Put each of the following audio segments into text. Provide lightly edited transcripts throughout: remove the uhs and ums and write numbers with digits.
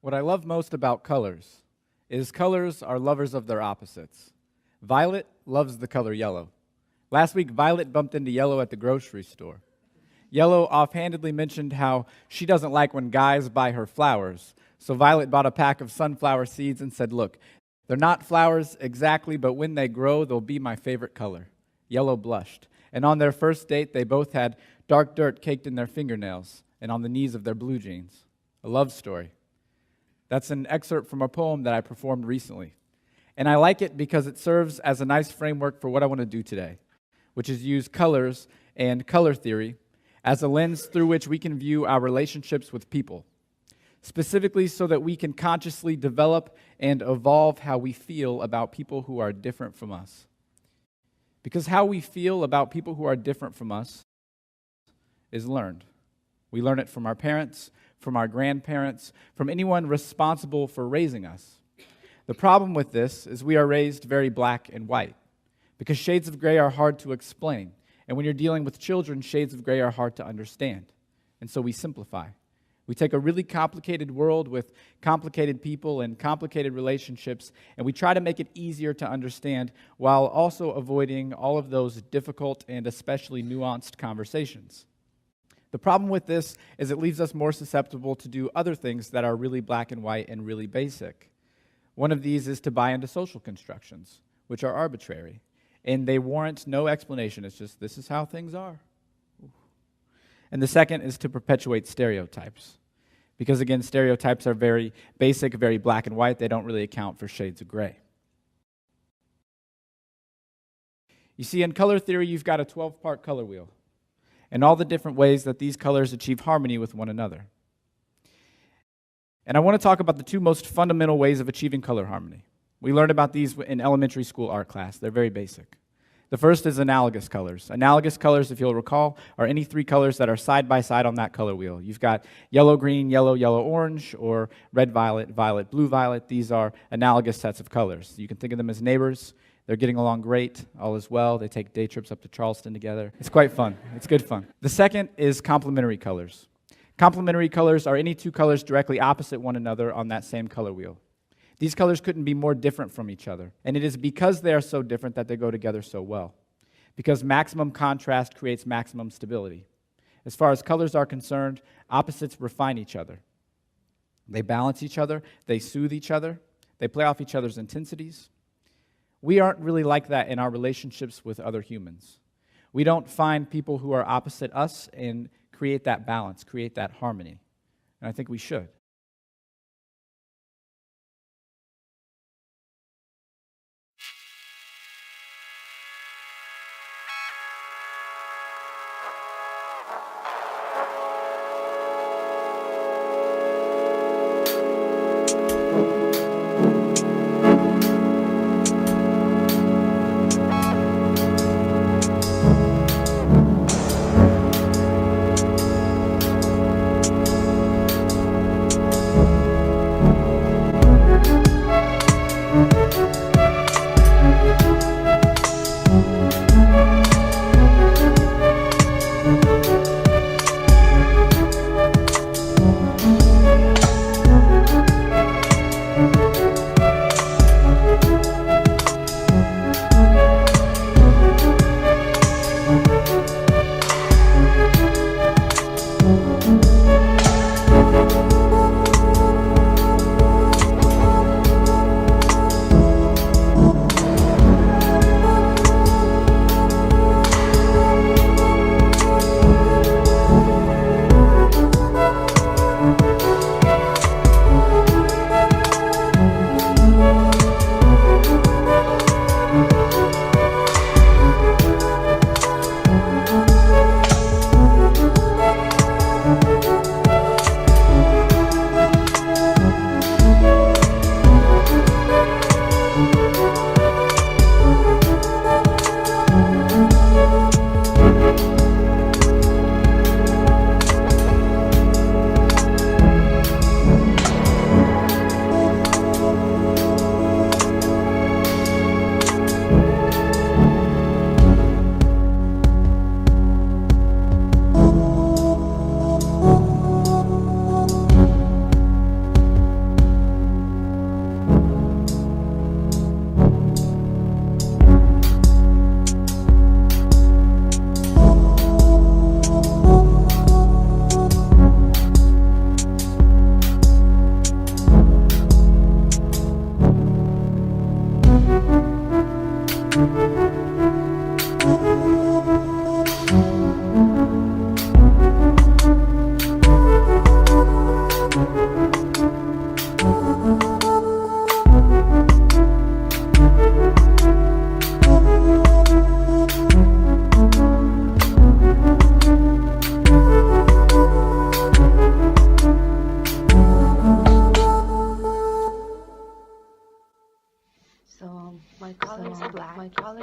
What I love most about colors is colors are lovers of their opposites. Violet loves the color yellow. Last week, Violet bumped into Yellow at the grocery store. Yellow offhandedly mentioned how she doesn't like when guys buy her flowers, so Violet bought a pack of sunflower seeds and said, "Look, they're not flowers exactly, but when they grow, they'll be my favorite color." Yellow blushed, and on their first date, they both had dark dirt caked in their fingernails and on the knees of their blue jeans. A love story. That's an excerpt from a poem that I performed recently. And I like it because it serves as a nice framework for what I want to do today, which is use colors and color theory as a lens through which we can view our relationships with people, specifically so that we can consciously develop and evolve how we feel about people who are different from us. Because how we feel about people who are different from us is learned. We learn it from our parents, from our grandparents, from anyone responsible for raising us. The problem with this is we are raised very black and white, because shades of gray are hard to explain. And when you're dealing with children, shades of gray are hard to understand. And so we simplify. We take a really complicated world with complicated people and complicated relationships, and we try to make it easier to understand while also avoiding all of those difficult and especially nuanced conversations. The problem with this is it leaves us more susceptible to do other things that are really black and white and really basic. One of these is to buy into social constructions, which are arbitrary, and they warrant no explanation. It's just, this is how things are. And the second is to perpetuate stereotypes, because again, stereotypes are very basic, very black and white. They don't really account for shades of gray. You see, in color theory, you've got a 12-part color wheel, and all the different ways that these colors achieve harmony with one another. And I want to talk about the two most fundamental ways of achieving color harmony. We learned about these in elementary school art class. They're very basic. The first is analogous colors. Analogous colors, if you'll recall, are any three colors that are side by side on that color wheel. You've got yellow, green, yellow, yellow, orange, or red, violet, violet, blue, violet. These are analogous sets of colors. You can think of them as neighbors. They're getting along great, all is well. They take day trips up to Charleston together. It's quite fun. It's good fun. The second is complementary colors. Complementary colors are any two colors directly opposite one another on that same color wheel. These colors couldn't be more different from each other, and it is because they are so different that they go together so well. Because maximum contrast creates maximum stability. As far as colors are concerned, opposites refine each other. They balance each other, they soothe each other, they play off each other's intensities. We aren't really like that in our relationships with other humans. We don't find people who are opposite us and create that balance, create that harmony. And I think we should.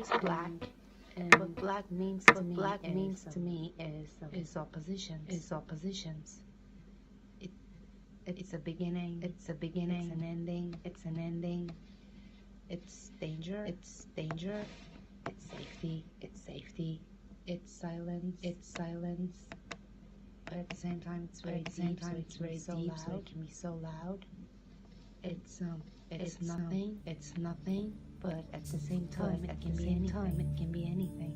is black. And what black means to me is oppositions. It's a beginning. It's an ending. It's danger. It's safety. It's silence. But at the same time, it's very deep. So it can be so loud. It's nothing. But at the same time, it can be anything.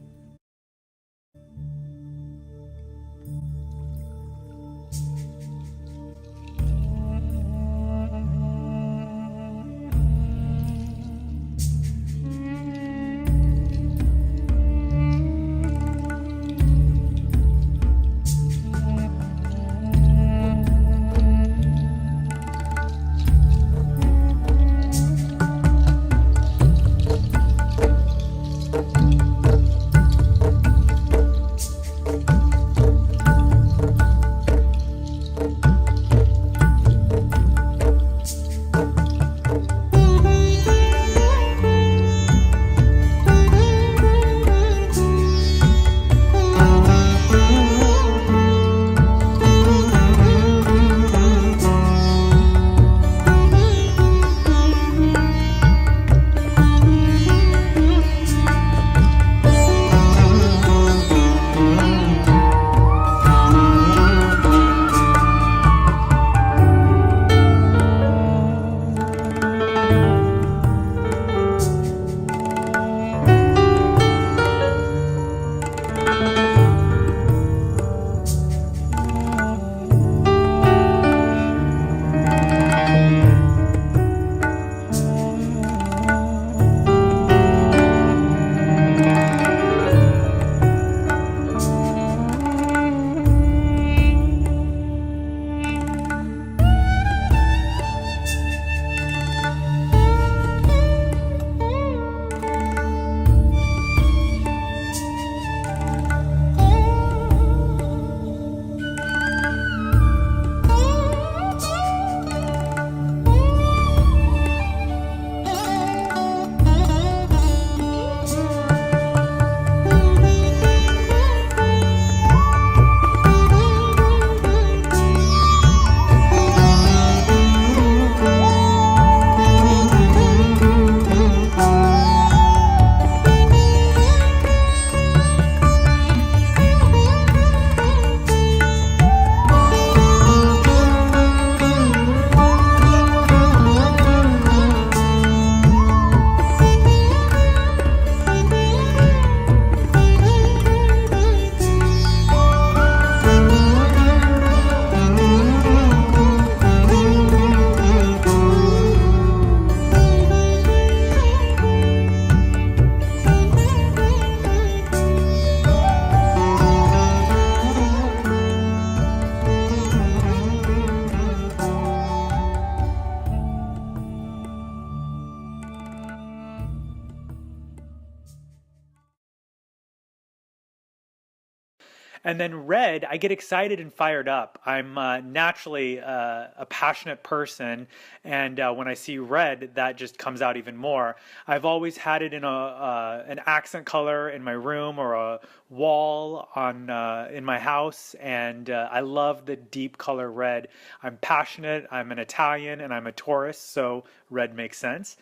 And then red, I get excited and fired up. I'm naturally a passionate person, and when I see red, that just comes out even more. I've always had it in an accent color in my room or a wall on in my house, and I love the deep color red. I'm passionate, I'm an Italian, and I'm a Taurus, so red makes sense.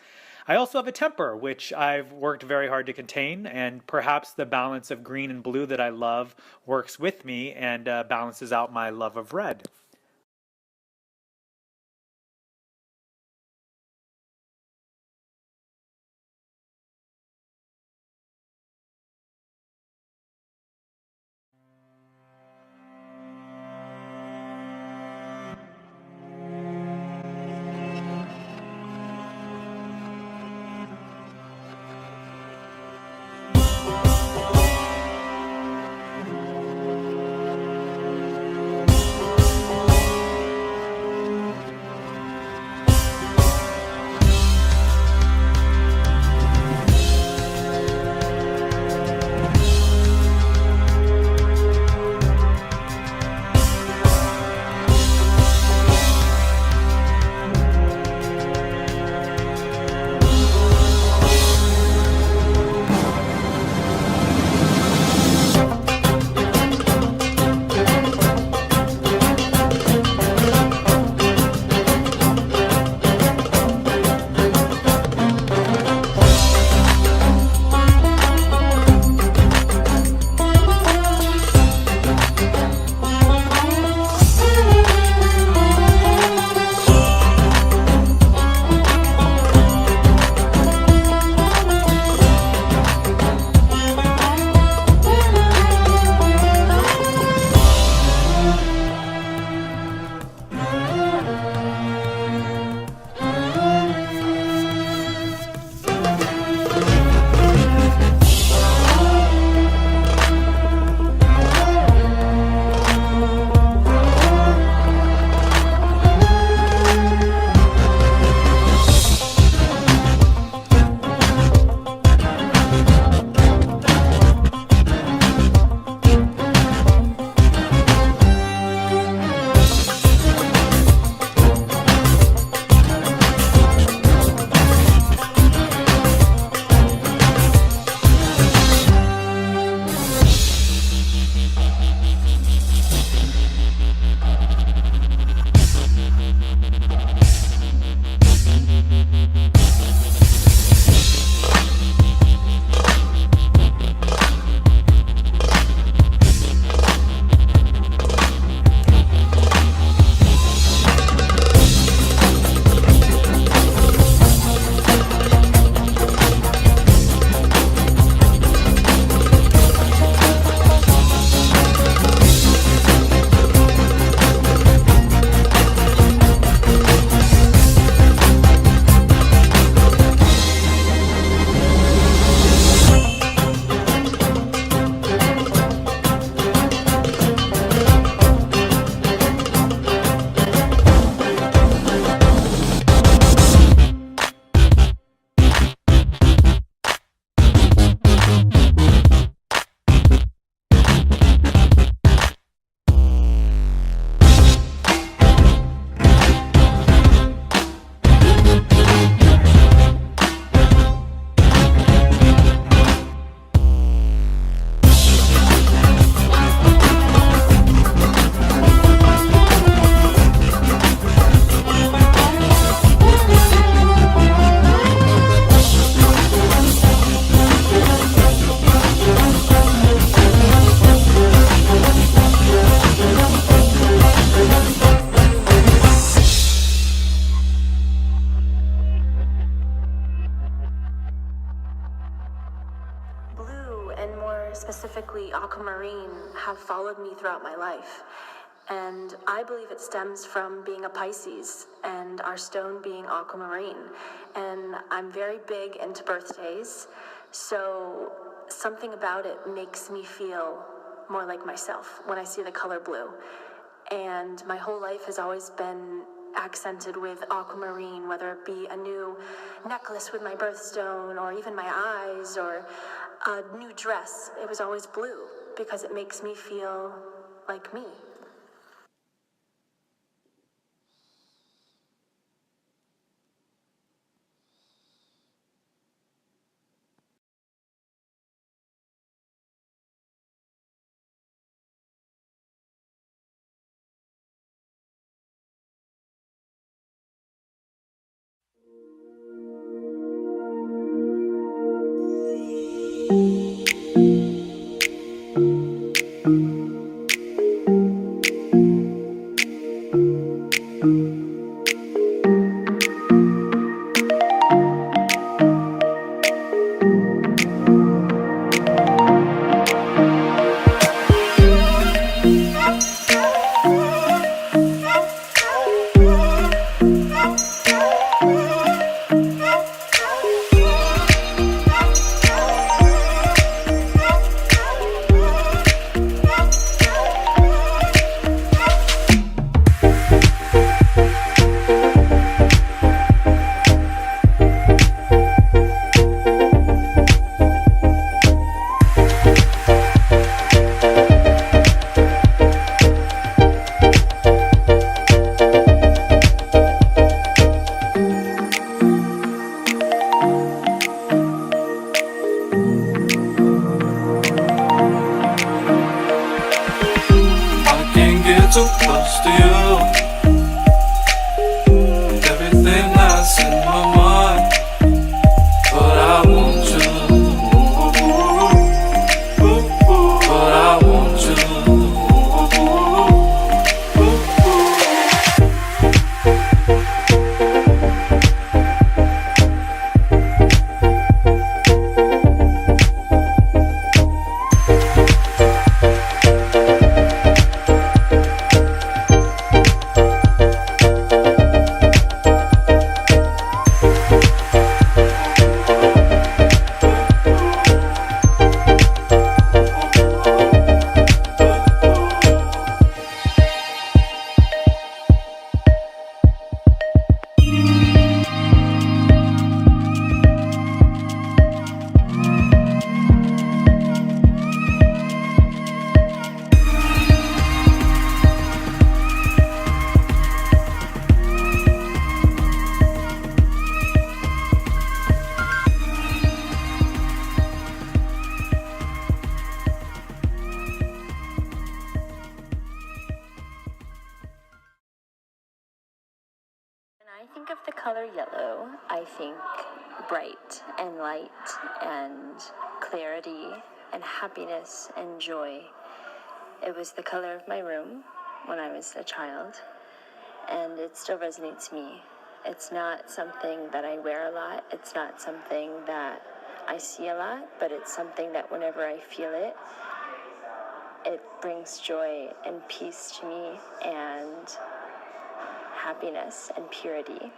I also have a temper, which I've worked very hard to contain, and perhaps the balance of green and blue that I love works with me and balances out my love of red. specifically aquamarine, have followed me throughout my life. And I believe it stems from being a Pisces and our stone being aquamarine. And I'm very big into birthdays, so something about it makes me feel more like myself when I see the color blue. And my whole life has always been accented with aquamarine, whether it be a new necklace with my birthstone or even my eyes or a new dress. It was always blue because it makes me feel like me. I think of the color yellow, I think bright and light and clarity and happiness and joy. It was the color of my room when I was a child, and it still resonates me. It's not something that I wear a lot. It's not something that I see a lot, but it's something that whenever I feel it, it brings joy and peace to me and happiness and purity.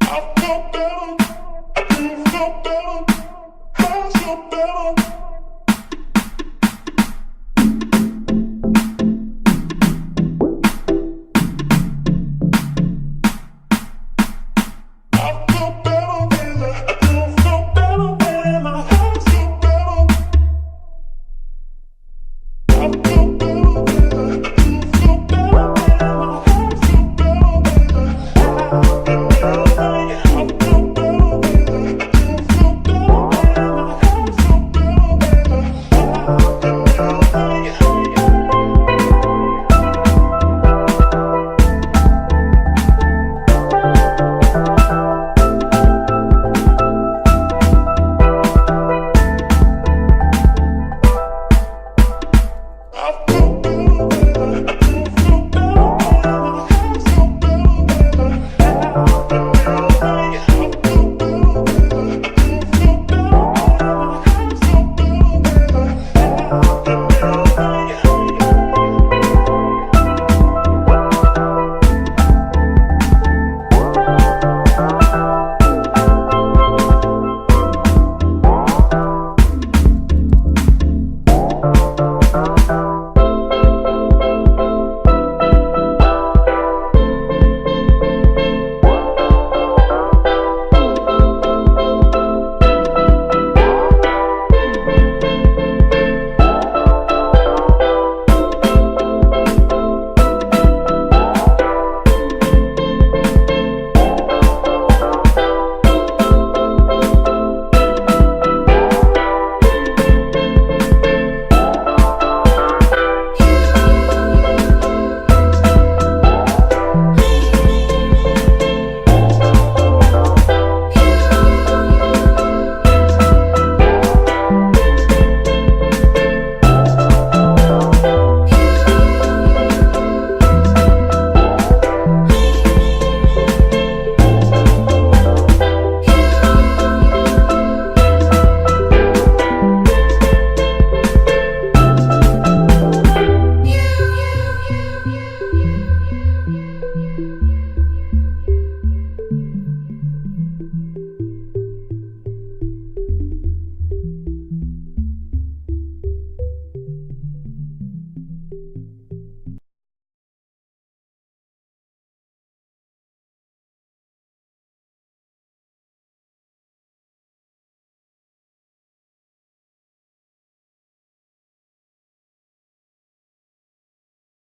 I feel better, I do feel better, I feel better.